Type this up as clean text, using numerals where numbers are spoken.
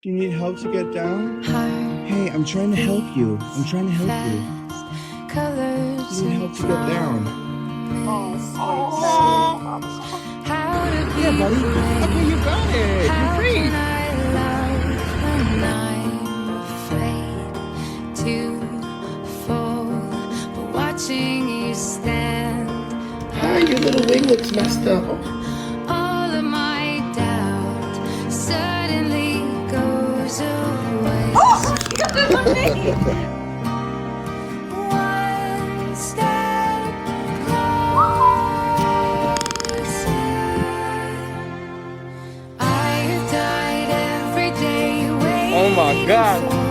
Do you need help to get down? Heart Hey, I'm trying to help you. I'm trying to help you. fast, colors You need and help to get down. how to be Yeah, buddy. Okay, you got it. You're how great. can I love when I'm afraid to fall, but watching you stand. Ah, your little wing looks messed up. All of my doubt suddenly goes away. One step closer. I have died every day waiting Oh my God. for